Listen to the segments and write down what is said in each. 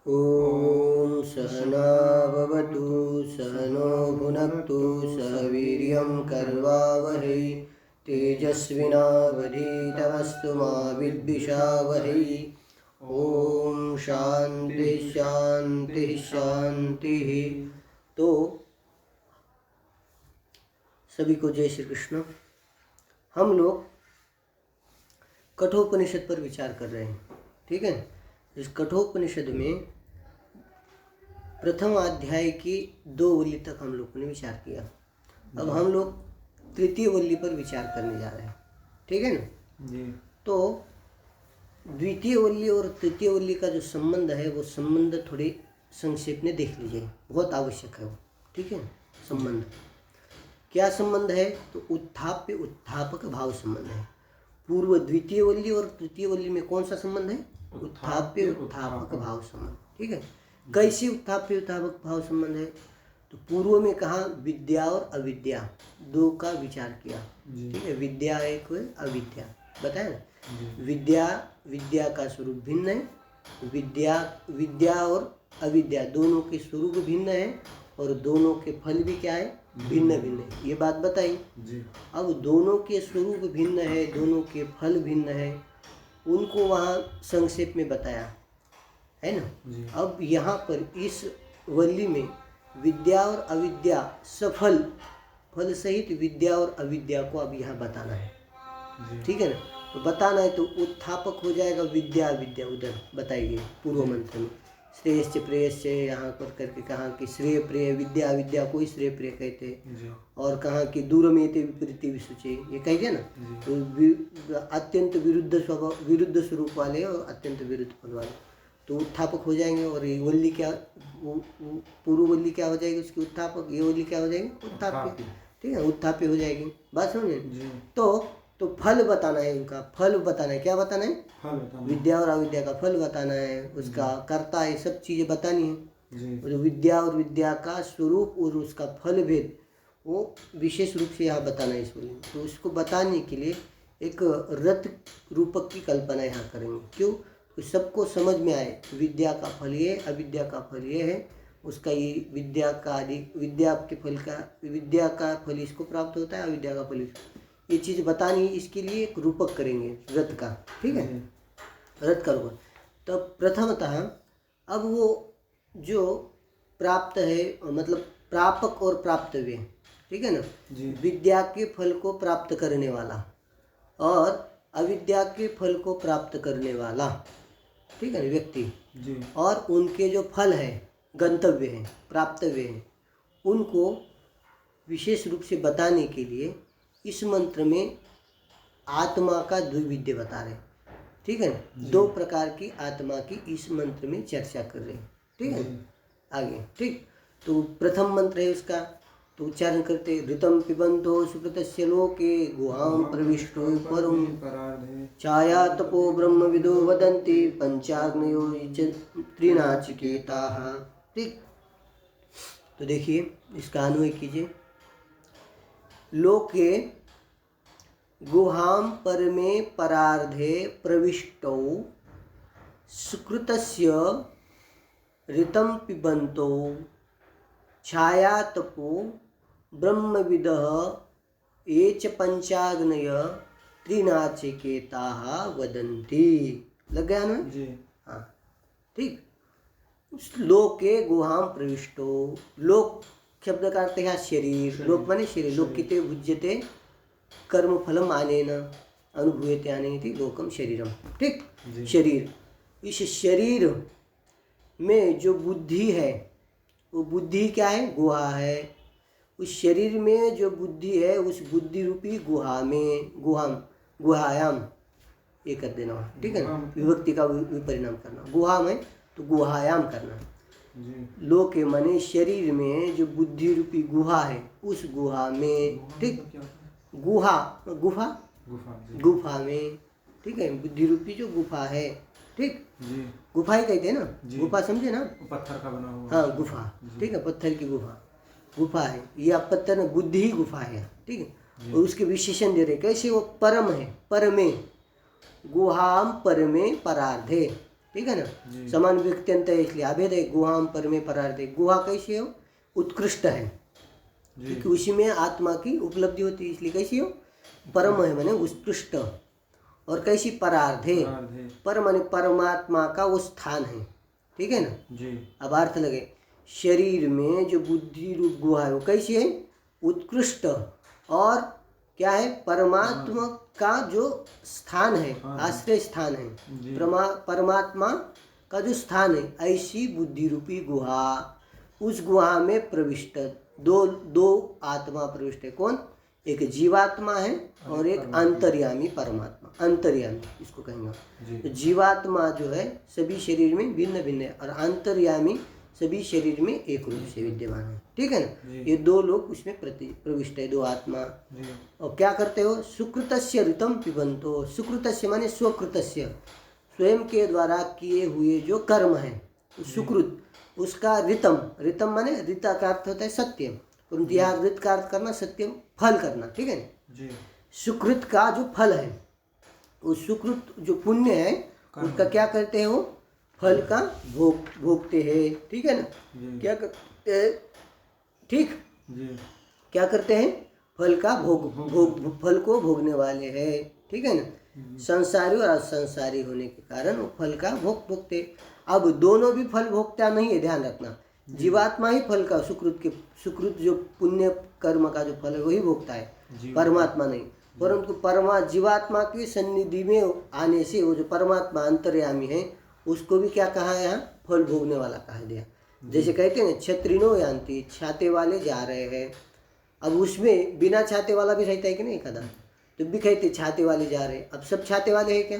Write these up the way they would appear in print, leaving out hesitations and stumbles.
ॐ सहना भवतु सहनो भुनक्तु सह वीर्यं कर्वावहै तेजस्विनावधीतमस्तु मा विद्विषावहै। ओम शांति शांति शांति। तो सभी को जय श्री कृष्ण। हम लोग कठोपनिषद पर विचार कर रहे हैं, ठीक है। इस कठोपनिषद में प्रथम अध्याय की 2 वल्ली तक हम लोगों ने विचार किया। अब हम लोग तृतीय वल्ली पर विचार करने जा रहे हैं, ठीक है ना जी। तो द्वितीय वल्ली और तृतीय वल्ली का जो संबंध है वो संबंध थोड़े संक्षेप में देख लीजिए, बहुत आवश्यक है वो, ठीक है। संबंध क्या संबंध है? तो उत्थाप्य उत्थापक भाव संबंध है। पूर्व द्वितीय वल्ली और तृतीय वल्ली में कौन सा संबंध है? उत्थाप्य उत्थापक भाव संबंध, ठीक है। कैसे उत्थाप्य उत्थापक भाव संबंध है? तो पूर्व में कहा विद्या और अविद्या दो का विचार किया, ठीक है। विद्या एक है, अविद्या बताया ना। विद्या का स्वरूप भिन्न है, विद्या और अविद्या दोनों के स्वरूप भिन्न है और दोनों के फल भी क्या है? भिन्न भिन्न है, ये बात बताई जी। अब दोनों के स्वरूप भिन्न है, दोनों के फल भिन्न है, उनको वहाँ संक्षेप में बताया है ना जी। अब यहाँ पर इस वल्ली में विद्या और अविद्या सफल फल सहित विद्या और अविद्या को अब यहाँ बताना है, ठीक है ना। तो बताना है तो उत्थापक हो जाएगा विद्या अविद्या, उधर बताइए पूर्व मंत्र में श्रेयश्च प्रेयश्च यहाँ पर करके कहा कि श्रेय प्रेय विद्या अविद्या को ही श्रेय प्रेय कहते हैं, और कहा कि दूरमेते विपरीति विसुचे, ये कह दिया ना। तो अत्यंत विरुद्ध स्वरूप वाले और अत्यंत विरुद्ध फल वाले तो उत्थापक हो जाएंगे। और ये वल्ली क्या, पूर्व वल्ली क्या हो जाएगी उसकी? उत्थापक। ये वल्ली क्या हो जाएगी? उत्थाप्य, ठीक है, उत्थाप्य हो जाएगी। बात समझे? तो फल बताना है, उनका फल बताना है। क्या बताना है? फल बताना। विद्या और अविद्या का फल बताना है, उसका कर्ता, ये सब चीजें बतानी है। जो विद्या और विद्या का स्वरूप और उसका फल भेद वो विशेष रूप से यहाँ बताना है इसमें। तो उसको बताने के लिए एक रथ रूपक की कल्पना यहाँ करेंगे। क्यों? तो सबको समझ में आए विद्या का फल ये, अविद्या का फल ये है, उसका ये विद्या का फल इसको प्राप्त होता है, अविद्या का फल इसको, ये चीज़ बतानी, इसके लिए एक रूपक करेंगे रथ का, ठीक है। रथ का रूपक। तो प्रथमतः अब वो जो प्राप्त है, मतलब प्रापक और प्राप्तव्य, ठीक है ना। विद्या के फल को प्राप्त करने वाला और अविद्या के फल को प्राप्त करने वाला, ठीक है ना, व्यक्ति, और उनके जो फल है, गंतव्य है, प्राप्तव्य है, उनको विशेष रूप से बताने के लिए इस मंत्र में आत्मा का द्विविध्य बता रहे, ठीक है। 2 प्रकार की आत्मा की इस मंत्र में चर्चा कर रहे हैं, ठीक है। आगे, ठीक। तो प्रथम मंत्र है उसका, तो उच्चारण करते ऋतम पिबंतो सुकृतस्य लोके गुहां प्रविष्टो परम छाया तपो ब्रह्मविदो वदन्ति पंचाग्नयो त्रिनाचिकेताः, ठीक। तो देखिए इसका अन्वय कीजिए। लोके गुहां परमे परार्धे प्रविष्टौ सुकृतस्य ऋतं पिबन्तो छायातपो ब्रह्मविदः ये च पंचाग्नय त्रिनाचिकेताः वदन्ति। लग गया ना जी? हाँ, ठीक। लोके गुहां प्रविष्टो, लोक शब्द का अर्थ है शरीर, लोक माने शरीर, लोकिते भुज्यते कर्म फलम आनेन अनुभूयते आनेति लोकम शरीरम, ठीक। शरीर, इस शरीर में जो बुद्धि है वो बुद्धि क्या है? गुहा है। उस शरीर में जो बुद्धि है उस बुद्धि रूपी गुहा में, गुहायाम ये कर देना, ठीक है ना, विभक्ति का विपरिणाम करना, गुहा में तो गुहायाम करना। लोके माने शरीर में जो बुद्धि रूपी गुहा है उस गुहा में, ठीक। गुफा में, ठीक है, बुद्धि रूपी जो गुफा है, ठीक। गुफा ही कहते हैं ना, गुफा समझे ना, पत्थर का बना हुआ, हाँ गुफा, ठीक है, पत्थर की गुफा है, या पत्थर में बुद्धि ही गुफा है, ठीक है। और उसके विशेषण दे रहे कैसे? वो परम है, परमे गुहाम परमे परार्धे, ठीक है ना। समान व्यक्त्यंत है इसलिए अभेद है। गुहाम परमे परार्थे, गुहा कैसी हो? उत्कृष्ट है, क्योंकि उसी में आत्मा की उपलब्धि होती है, इसलिए कैसी हो? परम है माने उत्कृष्ट। और कैसी? परार्धे, पर माने परमात्मा का वो स्थान है, ठीक है ना जी। अब अर्थ लगे, शरीर में जो बुद्धि रूप गुहा है वो कैसी है? उत्कृष्ट। और क्या है? परमात्मा का जो स्थान है, आश्रय स्थान है, परमात्मा का जो स्थान है, ऐसी बुद्धि रूपी गुहा। उस गुहा में प्रविष्ट दो आत्मा प्रविष्ट है। कौन? एक जीवात्मा है और एक अंतर्यामी परमात्मा। अंतर्यामी इसको कहेंगे। तो जीवात्मा जो है सभी शरीर में भिन्न भिन्न है और अंतर्यामी सभी शरीर में एक रूप से विद्यमान है, ठीक है ना। ये दो लोग उसमें प्रविष्ट है, दो आत्मा। और क्या करते हो? सुकृतस्य ऋतम पिबंतो। सुकृतस्य माने स्वकृतस्य, स्वयं के द्वारा किए हुए जो कर्म है सुकृत, उसका ऋतम। ऋतम माने ऋता का अर्थ होता है सत्य, परंतु यहाँ ऋत का अर्थ करना सत्य, फल करना, ठीक है ना। सुकृत का जो फल है, उस सुकृत जो पुण्य है उसका क्या करते हैं? वो फल का भोगते हैं, ठीक है ना। क्या करते हैं? ठीक, क्या करते हैं? फल का फल को भोगने वाले हैं, ठीक है ना। संसारी और असंसारी होने के कारण वो फल का भोगते। अब दोनों भी फल भोगता नहीं है, ध्यान रखना। जीवात्मा ही फल का सुकृत जो पुण्य कर्म का जो फल है वही भोगता है, परमात्मा नहीं। परंतु जीवात्मा की सन्निधि में आने से वो जो परमात्मा अंतर्यामी है उसको भी क्या कहा है? यहाँ फल भोगने वाला कहा दिया। जैसे कहते हैं ना, छत्रिनो यान्ति, छाते वाले जा रहे हैं। अब उसमें बिना छाते वाला भी रहता है कि नहीं कदा, तो भी कहते छाते वाले जा रहे हैं। अब सब छाते वाले हैं क्या?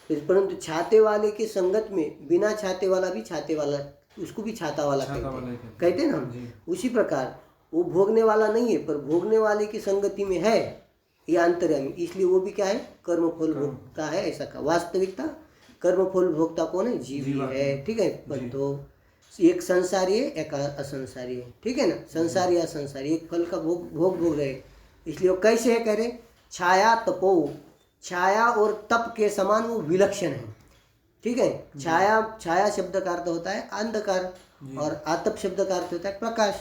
परंतु छाते वाले की संगत में बिना छाते वाला भी छाते वाला, उसको भी छाता वाला कहते हैं ना। उसी प्रकार वो भोगने वाला नहीं है, पर भोगने वाले की संगति में है ये अंतर्यामी, इसलिए वो भी क्या है? कर्म फल भोगता है। ऐसा का वास्तविकता कर्म फल भोगता कौन है? जीवी है, ठीक है। तो एक संसारी है, एक असंसारी है, ठीक है ना। संसारी असंसारी एक फल का भोग रहे, इसलिए वो कैसे है? कह रहे छाया तपो, छाया और तप के समान वो विलक्षण है, ठीक है। छाया शब्द का अर्थ होता है अंधकार और आतप शब्द का अर्थ होता है प्रकाश।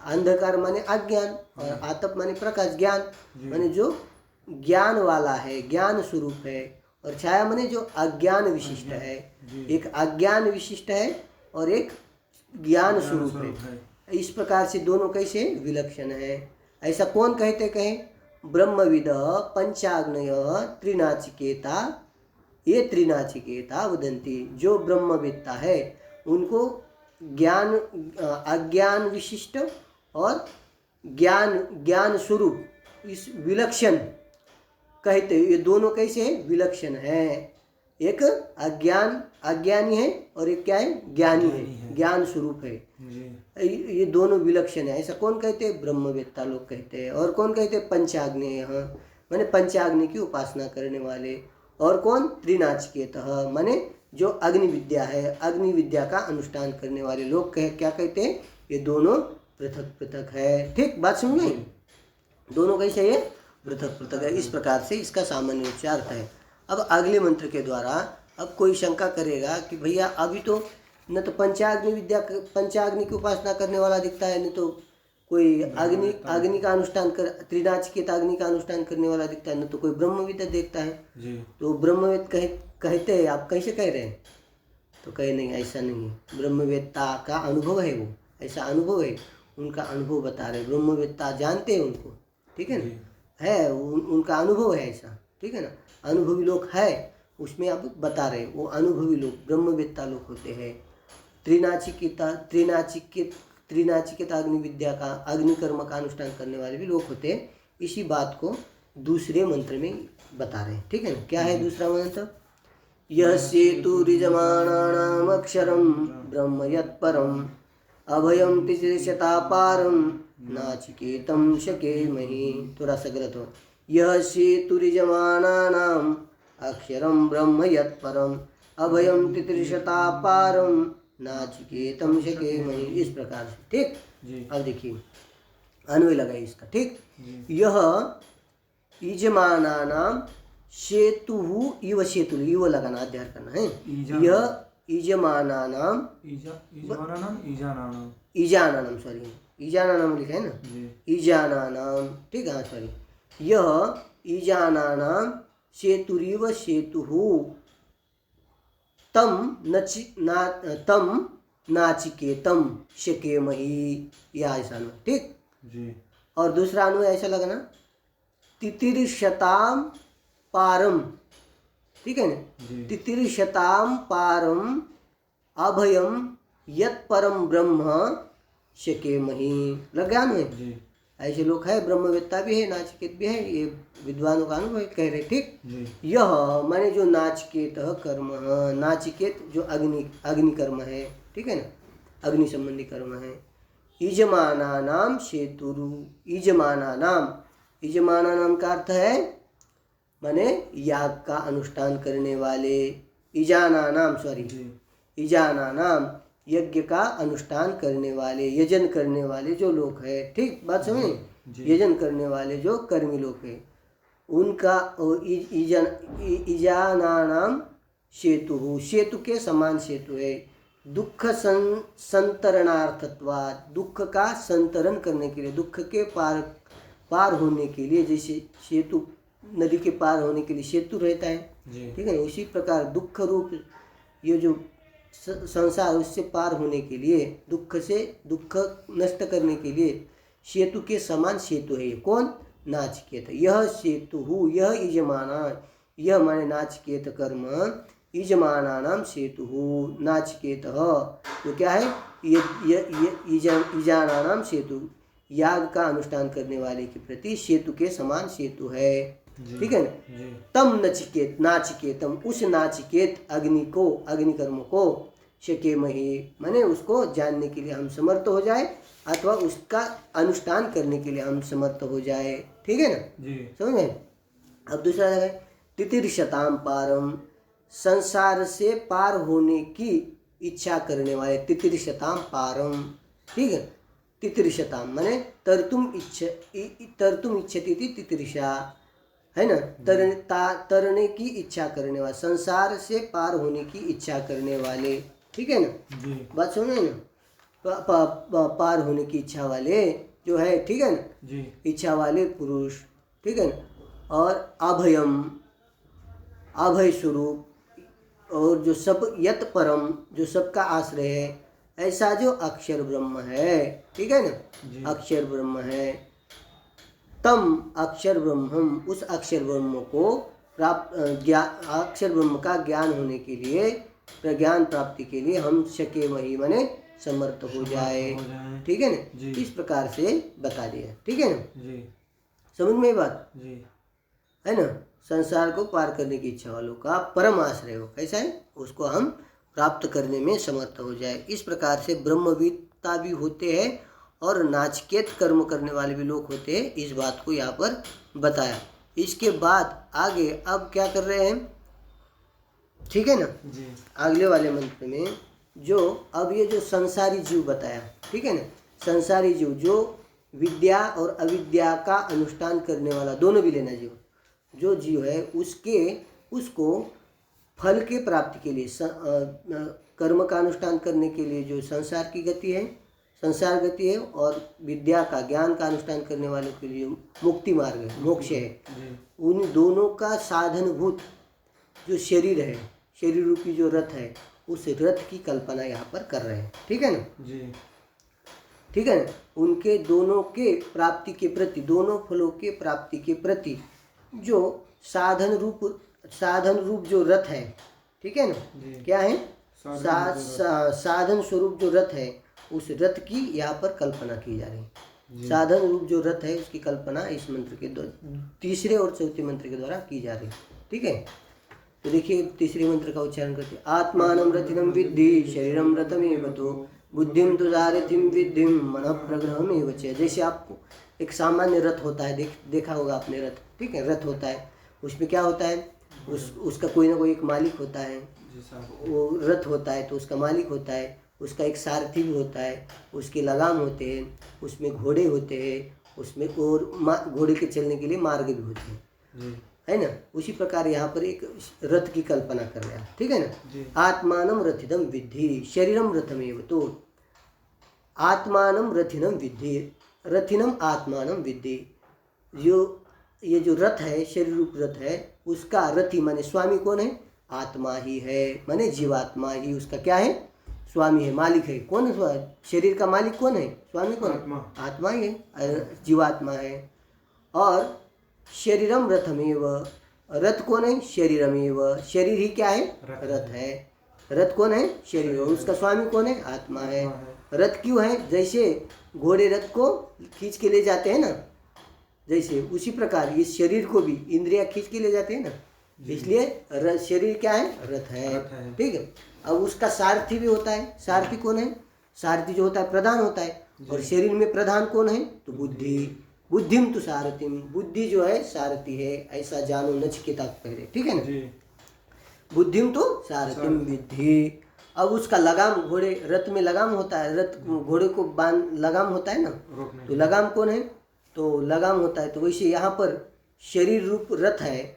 अंधकार माने अज्ञान और आतप माने प्रकाश, ज्ञान माने जो ज्ञान वाला है, ज्ञान स्वरूप है। और छाया माने जो अज्ञान विशिष्ट है, एक अज्ञान विशिष्ट है और एक ज्ञान स्वरूप है। इस प्रकार से दोनों कैसे विलक्षण है? ऐसा कौन कहते? कहें ब्रह्मविद पंचाग्नय त्रिनाचिकेता, ये त्रिनाचिकेता वदंती। जो ब्रह्मविद्ता है उनको ज्ञान अज्ञान विशिष्ट और ज्ञान स्वरूप इस विलक्षण कहते। ये दोनों कैसे है? विलक्षण है। एक अज्ञानी है और एक क्या है? ज्ञानी है, ज्ञान स्वरूप है। ये दोनों विलक्षण है। ऐसा कौन कहते हैं? ब्रह्मवेत्ता लोग कहते हैं। और कौन कहते हैं? पंचाग्नि, माने पंचाग्नि की उपासना करने वाले। और कौन? त्रिनाचिकेत, माने जो अग्नि विद्या है, अग्नि विद्या का अनुष्ठान करने वाले लोग क्या कहते हैं? ये दोनों पृथक पृथक है। ठीक बात सुन गए? दोनों कैसे है? पृथक पृथक है। इस प्रकार से इसका सामान्य उच्चार है। अब अगले मंत्र के द्वारा अब कोई शंका करेगा कि भैया अभी तो न तो पंचाग्नि की उपासना करने वाला दिखता है, न तो कोई अग्नि का अनुष्ठान कर त्रिनाचिकेत अग्नि का अनुष्ठान करने वाला दिखता है, न तो कोई ब्रह्मविद देखता है जी। तो ब्रह्मवेद कहते हैं, आप कैसे कह रहे हैं? तो कहे नहीं, ऐसा नहीं है। ब्रह्मवेत्ता का अनुभव है, वो ऐसा अनुभव है, उनका अनुभव बता रहे। ब्रह्मवेत्ता जानते हैं उनको, ठीक है ना, है उनका अनुभव है ऐसा, ठीक है ना। अनुभवी लोग है उसमें आप बता रहे, वो अनुभवी लोग ब्रह्मवेत्ता लोग होते हैं। त्रिनाचिकेत अग्नि विद्या का अग्नि कर्म का अनुष्ठान करने वाले भी लोग होते हैं। इसी बात को दूसरे मंत्र में बता रहे हैं, ठीक है ना। क्या है दूसरा मंत्र? यह सेतु रिजमाणानाम अक्षरम ब्रह्म यत्परम अभयम तिजशता पारम नाचिकेतम शकेमहि। थोड़ा सा गलत हो। यह सेतु रिजमाणानाम अक्षरम ब्रह्म यत्परम अभयम तितृषता पारम नाचिकेतम शकेमहि। इस प्रकार से, ठीक। अब देखिए अन्वय लगाइए इसका, ठीक। यह यजमानानाम सेतु इव सेतु इव लगाना अध्यार करना है। यह ईजमानानाम सॉरी ईजानानाम लिखा है ना, ईजानानाम, ठीक है सॉरी। यह ईजानानाम सेतुरिव सेतुः तम नाचिकेतम शकेमहि, यह ऐसा अनुय, ठीक जी। और दूसरा अनुय ऐसा लगना, तितिर्शताम पारम, ठीक है ना, तितिर्शताम पारम अभयम यत् परम ब्रह्म शकेमहि, लग गया अनुय। ऐसे लोग है, ब्रह्मवेत्ता भी है, नाचिकेत भी है, ये विद्वानों का अनुभव कह रहे, ठीक। यह माने जो नाचिकेत कर्म, नाचिकेत जो अग्नि कर्म है, ठीक है ना, अग्नि संबंधी कर्म है। यजमानानाम सेतुरु, यजमानानाम का अर्थ है माने याग का अनुष्ठान करने वाले, इजानानाम यज्ञ का अनुष्ठान करने वाले, यजन करने वाले जो लोग हैं, ठीक बात समझे, यजन करने वाले जो कर्मी लोग हैं, उनका इजानानाम सेतु, सेतु के समान सेतु है। दुख संतरणार्थत्वात्, दुख का संतरण करने के लिए, दुख के पार होने के लिए, जैसे सेतु नदी के पार होने के लिए सेतु रहता है, ठीक है ना, उसी प्रकार दुख रूप ये जो संसार, उससे पार होने के लिए, दुख से दुख नष्ट करने के लिए सेतु के समान सेतु है। ये कौन? नाचिकेत। यह सेतु, यह यजमाना, यह माने नाचिकेत कर्म, यजमानानाम सेतु नाचिकेत, तो क्या है, यजानानाम सेतु, याग का अनुष्ठान करने वाले के प्रति सेतु के समान सेतु है, ठीक है ना। तम नचिकेत, नाचिकेतम, उस नाचिकेत अग्नि को, अग्नि कर्म को, शकेमहि माने उसको जानने के लिए हम समर्थ हो जाए, अथवा उसका अनुष्ठान करने के लिए हम समर्थ हो जाए, ठीक है ना, समझे। अब दूसरा है तितिर्शताम पारम, संसार से पार होने की इच्छा करने वाले, तितिर्शताम पारम, ठीक है। तितिर्शताम माने तरतुम इच्छति तितिर्षा, है ना, तरने की इच्छा करने वाले, संसार से पार होने की इच्छा करने वाले, ठीक है ना, बात सुनो ना, पार होने की इच्छा वाले जो है, ठीक है ना, इच्छा वाले पुरुष, ठीक है ना। और अभयम, अभय स्वरूप, और जो सब यत परम, जो सबका आश्रय है, ऐसा जो अक्षर ब्रह्म है, ठीक है ना, अक्षर ब्रह्म है। तम अक्षर ब्रह्म, उस अक्षर ब्रह्म को प्राप्त, अक्षर ब्रह्म का ज्ञान होने के लिए, प्रज्ञान प्राप्ति के लिए हम शकेमहि माने समर्थ हो जाए, ठीक है ना, इस प्रकार से बता दिया, ठीक है ना, समझ में बात है ना। संसार को पार करने की इच्छा वालों का परम आश्रय हो, कैसा है, उसको हम प्राप्त करने में समर्थ हो जाए। इस प्रकार से ब्रह्मविद्ता भी होते हैं और नाचिकेत कर्म करने वाले भी लोग होते हैं, इस बात को यहाँ पर बताया। इसके बाद आगे अब क्या कर रहे हैं, ठीक है ना, अगले वाले मंत्र में जो अब ये जो संसारी जीव बताया, ठीक है ना, संसारी जीव जो विद्या और अविद्या का अनुष्ठान करने वाला, दोनों भी लेना जीव, जो जीव है उसको फल के प्राप्ति के लिए, कर्म का अनुष्ठान करने के लिए जो संसार की गति है, संसार गति है, और विद्या का, ज्ञान का अनुष्ठान करने वालों के लिए मुक्ति मार्ग है, मोक्ष है, उन दोनों का साधनभूत जो शरीर है, शरीर रूपी जो रथ है, उस रथ की कल्पना यहाँ पर कर रहे हैं, ठीक है ना, ठीक है ना। उनके दोनों के प्राप्ति के प्रति, दोनों फलों के प्राप्ति के प्रति जो साधन रूप जो रथ है, ठीक है ना, क्या है, साधन स्वरूप जो रथ है, उस रथ की यहाँ पर कल्पना की जा रही है। साधन रूप जो रथ है उसकी कल्पना इस मंत्र के तीसरे और चौथे मंत्र के द्वारा की जा रही है, ठीक है। तो देखिए तीसरे मंत्र का उच्चारण करते, आत्मानं रथिनं विद्धि शरीरं रथमेव तो बुद्धिं तु सारथिं विद्धिं मनः प्रग्रहमेव च। जैसे आपको एक सामान्य रथ होता है, देखा होगा आपने रथ, ठीक है, रथ होता है, उसमें क्या होता है, उसका कोई ना कोई एक मालिक होता है, वो रथ होता है तो उसका मालिक होता है, उसका एक सारथी भी होता है, उसके लगाम होते हैं, उसमें घोड़े होते हैं, उसमें और घोड़े के चलने के लिए मार्ग भी होते हैं। है ना, उसी प्रकार यहाँ पर एक रथ की कल्पना कर रहा है, ठीक है ना। आत्मानम रथिदम विद्धि शरीरम रथमेव, तो आत्मानम रथिनम विद्धि, रथिनम आत्मानम विद्धि, जो ये जो रथ है, शरीर रूप रथ है, उसका रथी माने स्वामी कौन है? आत्मा ही है, माने जीवात्मा ही उसका क्या है? स्वामी है, मालिक है। कौन है शरीर का मालिक? कौन है? स्वामी कौन है? आत्मा ही है, जीवात्मा है। और शरीरम रथमेव, रथ कौन है? शरीरमेव, शरीर ही क्या है? रथ है। रथ कौन है? शरीर, और उसका स्वामी कौन है? आत्मा है। रथ क्यों है? जैसे घोड़े रथ को खींच के ले जाते हैं ना, जैसे उसी प्रकार इस शरीर को भी इंद्रिया खींच के ले जाते हैं ना, इसलिए शरीर क्या है? रथ है, ठीक है। अब उसका सारथी भी होता है। सारथी कौन है? सारथी जो होता है प्रधान होता है, और शरीर में प्रधान कौन है? तो बुद्धि, बुद्धिम तो सारथिम, बुद्धि जो है सारथी है, ऐसा जानो नचिकेता पहले, ठीक है ना। बुद्धिम तो सारथिम विद्धि। अब उसका लगाम, घोड़े रथ में लगाम होता है, रथ घोड़े को बांध लगाम होता है ना, तो लगाम कौन है? तो लगाम होता है। तो वैसे यहाँ पर शरीर रूप रथ है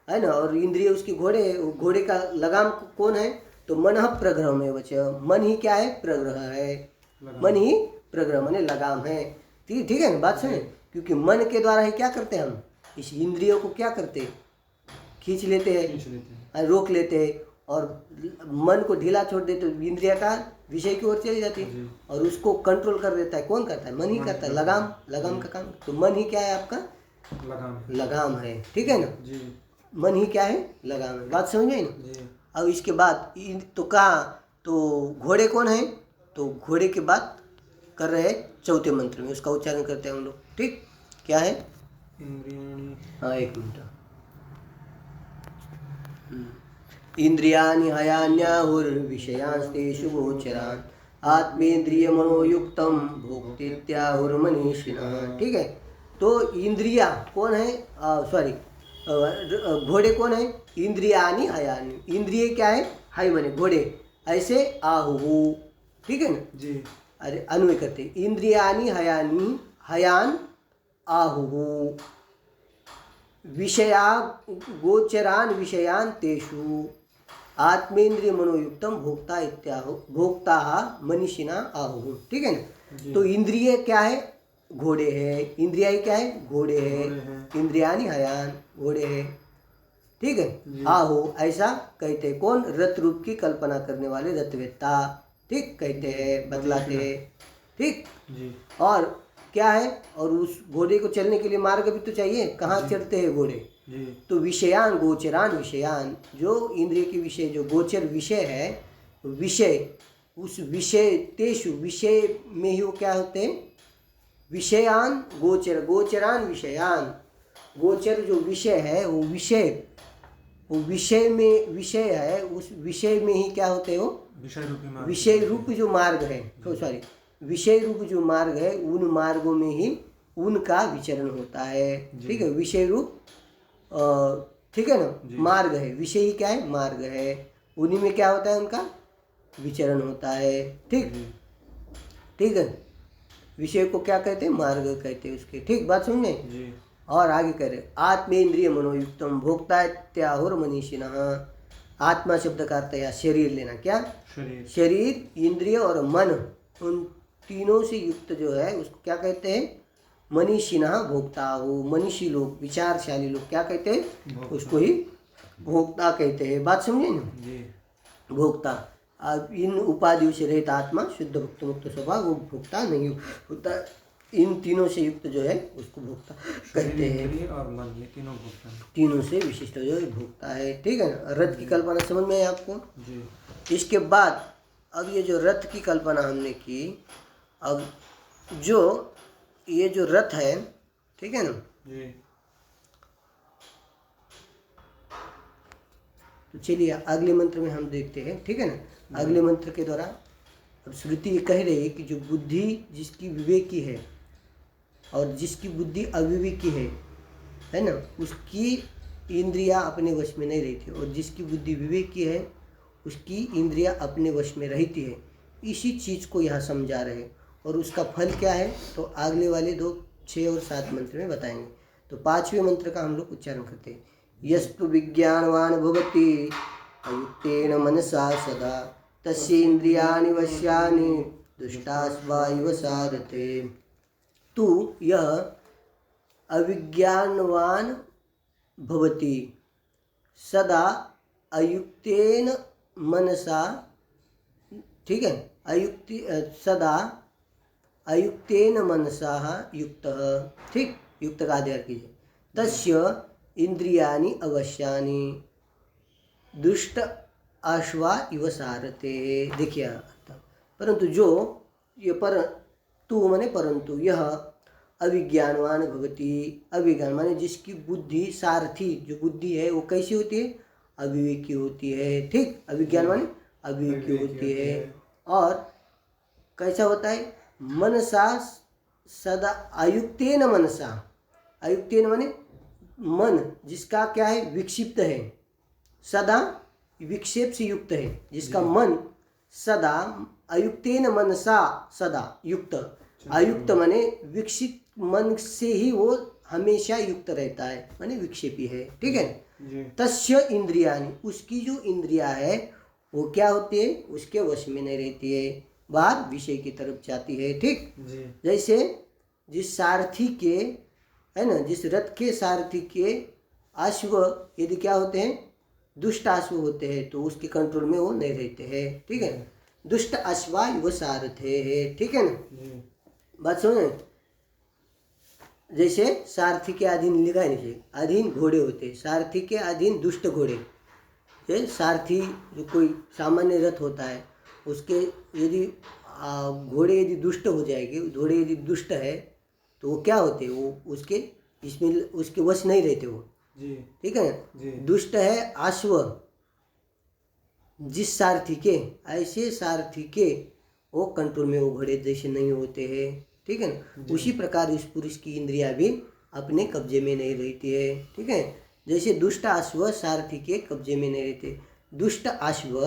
ना, और इंद्रिय उसकी घोड़े, घोड़े का लगाम कौन है? तो मन प्रग्रह में वच, मन ही क्या है? प्रग्रह है, मन ही प्रग्रह माने लगाम है, ठीक है ना, बात सुने। क्योंकि मन के द्वारा ही क्या करते हैं हम? इस इंद्रियों को क्या करते हैं? खींच लेते हैं, रोक लेते हैं, और मन को ढीला छोड़ देते, तो इंद्रिया का विषय की ओर चली जाती है, और उसको कंट्रोल कर देता है। कौन करता है? मन ही करता है, लगाम, लगाम का काम। तो मन ही क्या है आपका? लगाम है, ठीक है ना। मन ही क्या है? लगाम है, बात समझ गए ना। अब इसके बाद तो कहा, तो घोड़े कौन है? तो घोड़े के बाद कर रहे हैं चौथे मंत्र में, उसका उच्चारण करते हैं हम लोग, ठीक। क्या है? हाँ, एक मिनट। इंद्रियाणि हयान्याहुर्विषयांस्तेषु गोचरान् आत्मेन्द्रिय मनोयुक्तम भोक्तेत्याहुर्मनीषिणः, ठीक है। तो इंद्रिया कौन है? सॉरी, घोड़े कौन है? इंद्रियाणि हयानि, इंद्रिय क्या है? हाय माने घोड़े, ऐसे आहु, ठीक है ना जी। अरे अन्वय करते, इंद्रियाणि हयानि, हयान आहु, विषया गोचरान विषयान तेषु आत्मेन्द्रिय मनोयुक्तम भोक्ता इत्याहु, भोक्ता मनीषिना आहु, ठीक है ना। तो इंद्रिय क्या है? घोड़े है। इंद्रिया क्या है? घोड़े है। इंद्रियानि हयान, घोड़े है, ठीक है। आहु, ऐसा कहते हैं कौन? रथ रूप की कल्पना करने वाले रथवेत्ता, ठीक, कहते हैं, बतलाते हैं, ठीक जी। और क्या है? और उस घोड़े को चलने के लिए मार्ग भी तो चाहिए, कहाँ चलते हैं घोड़े? तो विषयान गोचरान विषयान, जो इंद्रिय के विषय, जो गोचर विषय है, विषय, उस विषय तेषु, विषय में ही वो क्या होते हैं? विषयान गोचर, गोचरान विषयान, गोचर जो विषय है, वो विषय, वो विषय में विषय है, उस विषय में ही क्या होते हो? विषय रूप जो मार्ग है, सॉरी, विषय रूप जो मार्ग है, उन मार्गों में ही उनका विचरण होता है, ठीक है। विषय रूप, ठीक है ना, मार्ग है, विषय ही क्या है? मार्ग है, उन्हीं में क्या होता है? उनका विचरण होता है, ठीक, ठीक है। विषय को क्या कहते हैं? मार्ग कहते हैं उसके, ठीक, बात समझे। और आगे कह रहे, आत्मेन्द्रिय मनोयुक्तम भोक्ता इत्याहुर मनीषिणः। आत्मा शब्द का अर्थ है शरीर लेना, क्या? शरीर, इंद्रिय और मन, उन तीनों से युक्त जो है उसको क्या कहते हैं? मनीषिणः भोक्ता हो, मनीषी लोग, विचारशाली लोग क्या कहते हैं? उसको ही भोक्ता कहते हैं, बात समझे ना। भोक्ता, अब इन उपाधियों से रहित आत्मा, शुद्ध भक्त मुक्त स्वभाव, वो भोक्ता नहीं होता। इन तीनों से युक्त जो है उसको भोक्ता कहते हैं, और मन, ये तीनों भोक्ता, तीनों से विशिष्ट जो है भोक्ता है, ठीक है ना। रथ की कल्पना समझ में है आपको जी। इसके बाद अब ये जो रथ की कल्पना हमने की, अब जो ये जो रथ है, ठीक है ना जी। तो चलिए अगले मंत्र में हम देखते हैं, ठीक है ना। अगले मंत्र के द्वारा अब श्रुति ये कह रही है कि जो बुद्धि जिसकी विवेकी है और जिसकी बुद्धि अविवेकी है ना, उसकी इंद्रियां अपने वश में नहीं रहती, और जिसकी बुद्धि विवेकी है उसकी इंद्रियां अपने वश में रहती है। इसी चीज़ को यहाँ समझा रहे हैं, और उसका फल क्या है तो अगले वाले 2, 6 और 7 मंत्र में बताएंगे। तो 5वें मंत्र का हम लोग उच्चारण करते हैं। यस्तु विज्ञानवान भवति अयुक्तेन मनसा सदा तस्येन्द्रियाणि वश्यानि दुष्टास्वायुव सारथे। तू यह अविज्ञानवान भवति सदा अयुक्तेन मनसा, ठीक है, सदा अयुक्तेन मनसा युक्तः, ठीक, युक्त का अध्ययन कीजिए। तस्य इंद्रियाणि अवश्यानि दुष्ट अश्वा इव सारथे। देखिए, परंतु जो ये तू माने परंतु यह अविज्ञानवान भवति, अविज्ञान माने जिसकी बुद्धि, सारथी जो बुद्धि है वो कैसी होती है, अविवेकी होती है, ठीक, अविज्ञान माने अविवेकी होती है। और कैसा होता है, मनसा सदा अयुक्तेन मनसा, अयुक्तेन माने मन जिसका क्या है, विक्षिप्त है, सदा विक्षेप से युक्त है, जिसका मन सदा अयुक्तेन मनसा सदा युक्त, अयुक्त माने विक्षिप्त मन से ही वो हमेशा युक्त रहता है, माने विक्षेपी है, ठीक है। तस्य इंद्रियानि, उसकी जो इंद्रिया है वो क्या होती है, उसके वश में नहीं रहती है, बाहर विषय की तरफ जाती है, ठीक। जैसे जिस सारथी के है ना, जिस रथ के सारथी के अश्व यदि क्या होते हैं, दुष्ट अश्व होते हैं, तो उसके कंट्रोल में वो नहीं रहते हैं, ठीक है। दुष्ट अश्वा युव सारथे है, ठीक है ना, बात समझे। जैसे सारथी के अधीन लिखा है नीचे, अधीन घोड़े होते हैं, सारथी के अधीन दुष्ट घोड़े। सारथी जो कोई सामान्य रथ होता है, उसके यदि घोड़े यदि दुष्ट हो जाएंगे, घोड़े यदि दुष्ट है तो वो क्या होते हैं, वो उसके इसमें उसके वश नहीं रहते वो, ठीक है। दुष्ट है अश्व, जिस सारथी के, ऐसे सारथी के वो कंट्रोल में वो घोड़े जैसे नहीं होते हैं, ठीक है ना। उसी प्रकार उस पुरुष की इंद्रियां भी अपने कब्जे में नहीं रहती है, ठीक है। जैसे दुष्ट अश्व सारथी के कब्जे में नहीं रहते, दुष्ट अश्व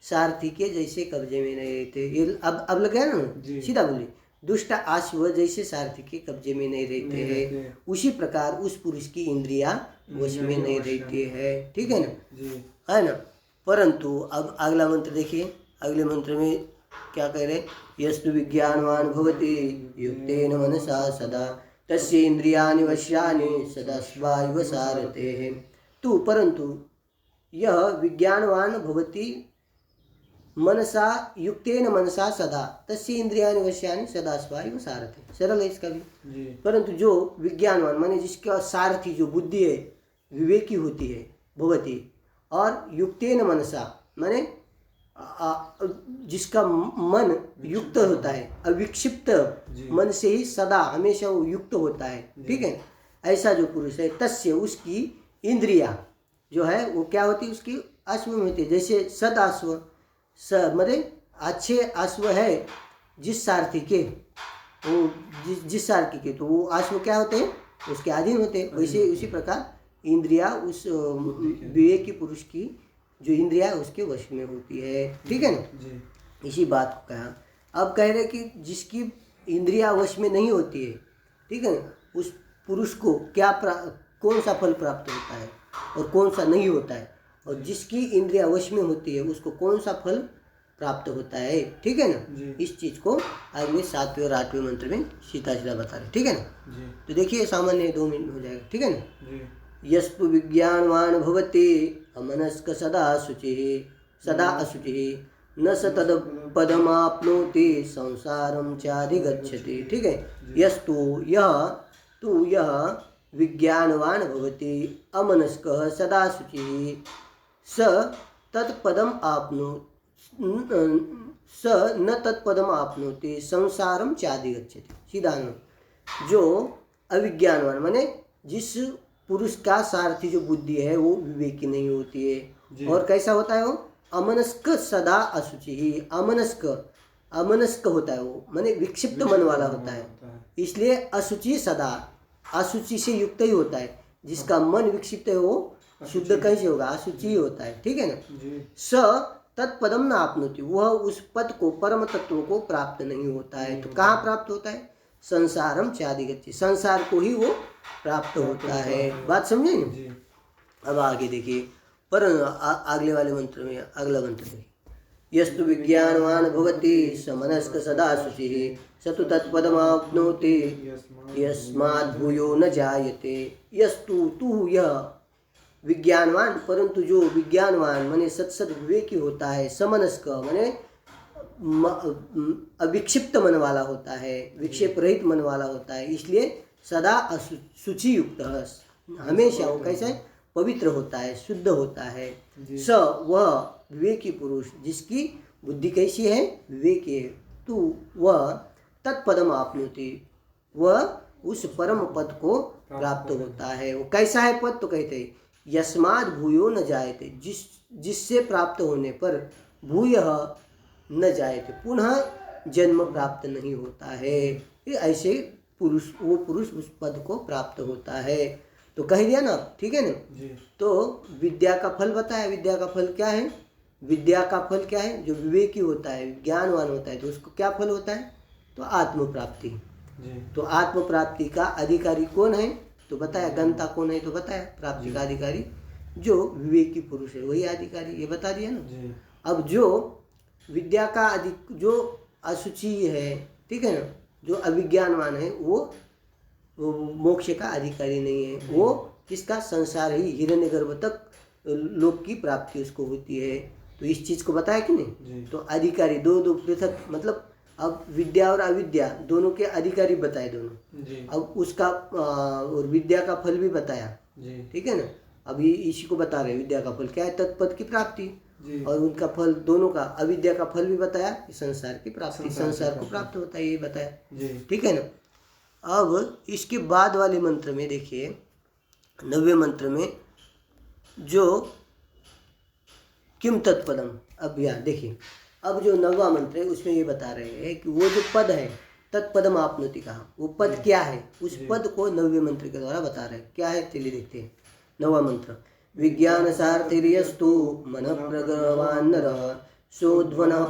सारथी के जैसे कब्जे में नहीं रहते। ये अब लग गया ना, सीधा बोलिए, दुष्ट अश्व जैसे सारथी के कब्जे में नहीं रहते हैं, उसी प्रकार उस पुरुष की इंद्रियां वश में नहीं रहती है, ठीक है ना, है ना। परंतु अब अगला मंत्र देखिए, अगले मंत्र में क्या कह रहे, यस्तु विज्ञानवान भवति युक्तेन मनसा सदा तस्य इंद्रियाणि वश्यानि सदा स्वायुव सारथेः। तू परंतु यह विज्ञानवान भवति मनसा युक्तेन मनसा सदा तस्य इंद्रियाणि वश्यानि सदा स्वायुव सारथेः। सरल है इसका भी। परंतु जो विज्ञानवान माने जिसका सारथी जो बुद्धि है विवेकी होती है, भवति, और युक्तेन मनसा माने जिसका मन युक्त होता है, अविक्षिप्त मन से ही सदा हमेशा वो युक्त होता है, ठीक है। ऐसा जो पुरुष है, तस्य उसकी इंद्रिया जो है वो क्या होती है, उसकी अश्व में होती है। जैसे सद अश्व, मतलब अच्छे अश्व है जिस सारथी के, वो जिस सारथी के, तो वो अश्व क्या होते हैं, उसके अधीन होते हैं। वैसे उसी प्रकार इंद्रिया उस विवेकी पुरुष की जो इंद्रिया उसके वश में होती है, ठीक है ना। इसी बात को कहा। अब कह रहे कि जिसकी इंद्रिया वश में नहीं होती है, ठीक है ना, उस पुरुष को क्या कौन सा फल प्राप्त होता है और कौन सा नहीं होता है, और जिसकी इंद्रिया वश में होती है उसको कौन सा फल प्राप्त होता है, ठीक है ना। इस चीज को अगले 7वें और 8वें मंत्र में सीधा सीधा बता रहे, ठीक है ना। तो देखिए सामान्य 2 मिनट हो जाएगा, ठीक है ना। यस्तु विज्ञानवान भवति अमनस्क सदा शुचिः सदा अशुचिः न स तद पदमाप्नोति संसारम चाधिगच्छति, ठीक है। यस्तु यह विज्ञानवान भवति अमनस्क सदा शुचिः स तत्पदम स न तत्पदम आपनोति संसारम चाधिगच्छति। सीधा जो अविज्ञानवान माने जिस पुरुष का सारथी जो बुद्धि है वो विवेकी नहीं होती है, और कैसा होता है वो, अमनस्क सदा अशुचि ही, अमनस्क होता है वो, माने विक्षिप्त मन वाला होता है, इसलिए अशुचि सदा, अशुचि से युक्त ही होता है। जिसका मन विक्षिप्त है वो शुद्ध कैसे होगा, अशुचि होता है, ठीक है ना। स तत्पदम न आपनोति, वह उस पद को, परम तत्व को प्राप्त नहीं होता है। तो कहाँ प्राप्त होता है, संसारम चाधिगच्छति, संसार को ही वो प्राप्त होता है। बात समझे ना। अब आगे देखिए, पर अगले वाले मंत्र में अगला मंत्र देखिए, यस्तु विज्ञानवान भवति स मनस्क सदा शुचिः स तु तत्पदमाप्नोति यस्माद् भूयो न जायते। यस्तु तू यह विज्ञानवान, परंतु जो विज्ञानवान माने सत्सद विवेकी होता है, समनस्क माने अविक्षिप्त मन वाला होता है, विक्षेप रहित मन वाला होता है, इसलिए सदा शुचि युक्त हमेशा वो कैसे पवित्र होता है, शुद्ध होता है। स वह विवेकी पुरुष जिसकी बुद्धि कैसी है, विवेकी है, तो वह तत्पदम आपनोति, वह उस परम पद को प्राप्त होता है। वो कैसा है पद, तो कहते हैं यस्माद् भूयो न जायते, जिससे प्राप्त होने पर भूयः न जायते, पुनः जन्म प्राप्त नहीं होता है। ऐसे पुरुष, वो पुरुष उस पद को प्राप्त होता है। तो कह दिया ना, ठीक है ना जी। तो विद्या का फल बताया, विद्या का फल क्या है, विद्या का फल क्या है, जो विवेकी होता है, ज्ञानवान होता है, तो उसको क्या फल होता है, तो आत्म प्राप्ति। तो आत्म प्राप्ति का अधिकारी कौन है, तो बताया, गंता कौन है, तो बताया प्राप्ति का अधिकारी जो विवेकी पुरुष है वही अधिकारी, ये बता दिया ना। अब जो विद्या का अधिक, जो अशुचि है, ठीक है ना, जो अविज्ञानवान है, वो मोक्ष का अधिकारी नहीं है, वो किसका, संसार ही, हिरण्यगर्भ तक लोक की प्राप्ति उसको होती है। तो इस चीज को बताया कि नहीं। तो अधिकारी दो पृथक, मतलब अब विद्या और अविद्या दोनों के अधिकारी बताए दोनों। अब उसका और विद्या का फल भी बताया, ठीक है ना। अभी इसी को बता रहे, विद्या का फल क्या है, तत्पद की प्राप्ति, और उनका फल दोनों का, अविद्या का फल भी बताया, संसार की प्राप्ति, संसार को प्राप्त होता है, ये बताया, ठीक है ना। अब इसके बाद वाले मंत्र में देखिए, 90वें मंत्र में जो किम तत्पदम, अब यहाँ देखिए, अब जो 9वां मंत्र है उसमें ये बता रहे हैं कि वो जो पद है, तत्पदम आपनोति कहा, वो पद क्या है, उस पद को 9वें मंत्र के द्वारा बता रहे हैं। क्या है, चलिए देखते हैं। 9वां मंत्र, विज्ञान सार्थिर्यस्तु मन प्रगवान नरः सोध्वनः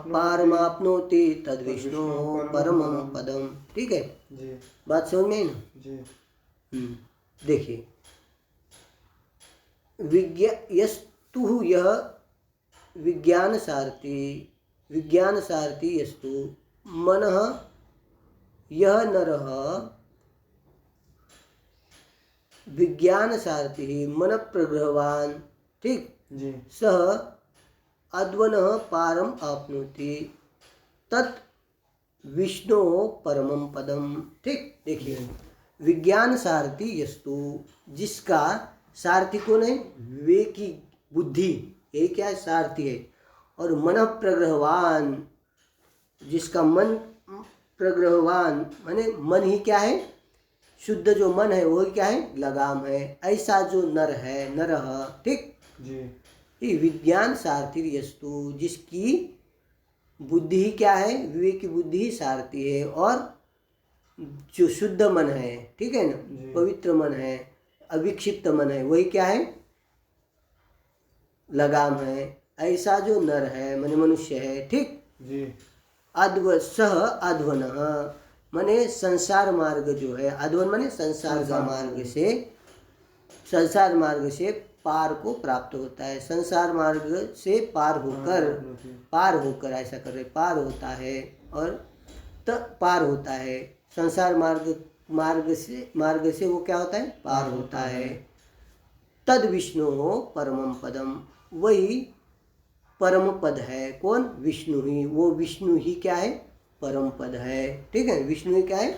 पारमाप्नोति तद्विष्णु परमं पदम। ठीक है, बात समझ में आई ना। देखिए, यस्तु यह विज्ञान सारथी यस्तु मनः यह नरः विज्ञान सारथी मन प्रग्रहवान, ठीक, सह अद्वनः पारम आपनोति तत् विष्णु परमं पदम। ठीक, देखिए, विज्ञान सारथी यस्तु, जिसका सारथी कौन है, विवेकी बुद्धि, ये क्या है, सारथी है। और मन प्रग्रहवान, जिसका मन प्रग्रहवान माने मन ही क्या है, शुद्ध जो मन है वो क्या है, लगाम है। ऐसा जो नर है, नरः, ठीक जी, विज्ञान सारथी यस्तु, जिसकी बुद्धि ही क्या है, विवेकी बुद्धि ही सारथी है, और जो शुद्ध मन है, ठीक है ना, पवित्र मन है, अविक्षिप्त मन है, वही क्या है, लगाम है। ऐसा जो नर है माने मनुष्य है, ठीक जी। सह अध्वनः माने संसार मार्ग जो है, अध्वन माने संसार का मार्ग से, संसार मार्ग से पार को प्राप्त होता है। संसार मार्ग से पार होकर ऐसा कर रहे, पार होता है, और पार होता है। संसार मार्ग से वो क्या होता है, पार होता है। तद विष्णु हो परमं पदम, वही परम पद है। कौन, विष्णु ही, वो विष्णु ही क्या है, परम पद है। ठीक है, विष्णु ही क्या है,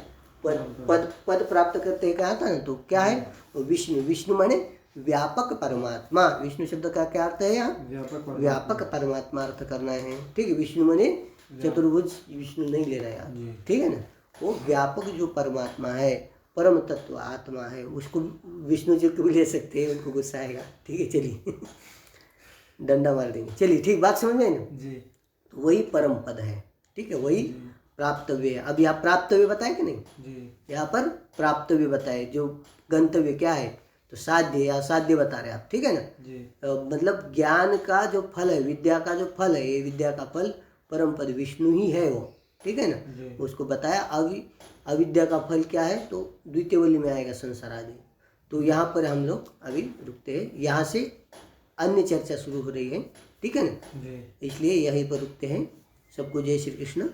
पद प्राप्त करते हैं, कहा था ना। तो क्या है वो विष्णु, विष्णु माने व्यापक परमात्मा। विष्णु शब्द का क्या अर्थ है यहाँ, व्यापक परमात्मा अर्थ करना है। ठीक है, विष्णु माने चतुर्भुज विष्णु नहीं ले रहा है, ठीक है ना। वो व्यापक जो परमात्मा है, परम तत्व आत्मा है, उसको विष्णु जी को भी ले सकते हैं, उनको गुस्सा आएगा। ठीक है, चलिए डंडा मार देंगे। चलिए, ठीक, बात समझ में ना जी। तो वही परम पद है, ठीक है, वही प्राप्तव्य है। अब यहाँ प्राप्तव्य बताए कि नहीं जी, यहाँ पर प्राप्तव्य बताए। जो गंतव्य क्या है, तो साध्य या साध्य बता रहे आप, ठीक है ना जी। मतलब ज्ञान का जो फल है, विद्या का जो फल है, ये विद्या का फल परम पद विष्णु ही है वो, ठीक है ना। उसको बताया। अविद्या का फल क्या है, तो द्वितीय वल्ली में आएगा संसार आदि। तो यहाँ पर हम लोग अभी रुकते हैं, यहाँ से अन्य चर्चा शुरू हो रही है, ठीक है ना। इसलिए यहीं पर रुकते हैं। सबको जय श्री कृष्ण।